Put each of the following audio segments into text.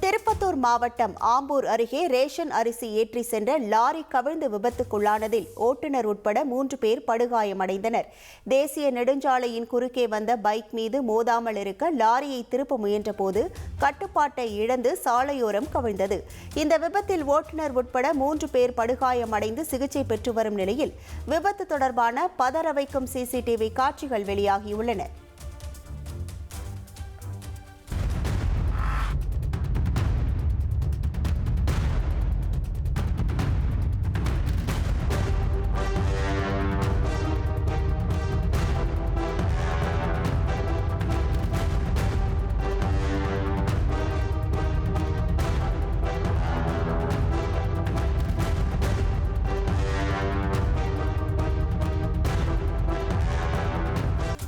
திருப்பத்தூர் மாவட்டம் ஆம்பூர் அருகே ரேஷன் அரிசி ஏற்றி சென்ற லாரி கவிழ்ந்து விபத்துக்குள்ளானதில் ஓட்டுநர் உட்பட 3 பேர் படுகாயமடைந்தனர். தேசிய நெடுஞ்சாலையின் குறுக்கே வந்த பைக் மீது மோதாமல் இருக்க லாரியை திருப்ப முயன்றபோது கட்டுப்பாட்டை இழந்து சாலையோரம் கவிழ்ந்தது. இந்த விபத்தில் ஓட்டுநர் உட்பட 3 பேர் படுகாயமடைந்து சிகிச்சை பெற்று வரும் நிலையில் விபத்து தொடர்பான பதற வைக்கும் சிசிடிவி காட்சிகள் வெளியாகியுள்ளன.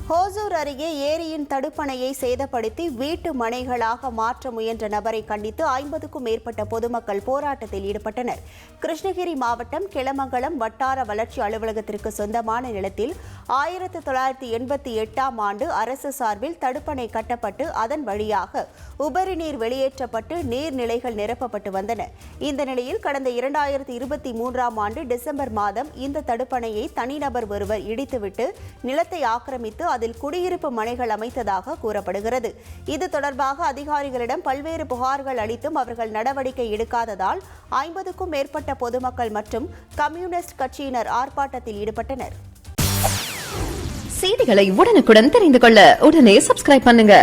ஹோசூர் அருகே ஏரியின் தடுப்பணையை சேதப்படுத்தி வீட்டு மனைகளாக மாற்ற முயன்ற நபரை கண்டித்து 50க்கும் மேற்பட்ட பொதுமக்கள் போராட்டத்தில் ஈடுபட்டனர். கிருஷ்ணகிரி மாவட்டம் கிளமங்கலம் வட்டார வளர்ச்சி அலுவலகத்திற்கு சொந்தமான நிலத்தில் 1988ஆம் ஆண்டு அரசு சார்பில் தடுப்பணை கட்டப்பட்டு அதன் வழியாக உபரி நீர் வெளியேற்றப்பட்டு நீர்நிலைகள் நிரப்பப்பட்டு வந்தன. இந்த நிலையில் கடந்த 2023ஆம் ஆண்டு டிசம்பர் மாதம் இந்த தடுப்பணையை தனிநபர் ஒருவர் இடித்துவிட்டு நிலத்தை ஆக்கிரமித்து அதில் குடியிருப்பு மனைகள் அமைத்ததாக கூறப்படுகிறது. இது தொடர்பாக அதிகாரிகளிடம் பல்வேறு புகார்கள் அளித்தும் அவர்கள் நடவடிக்கை எடுக்காததால் 50க்கும் மேற்பட்ட பொதுமக்கள் மற்றும் கம்யூனிஸ்ட் கட்சியினர் ஆர்ப்பாட்டத்தில் ஈடுபட்டனர். செய்திகளை உடனுக்குடன் தெரிந்து கொள்ள உடனே சப்ஸ்கிரைப் பண்ணுங்க.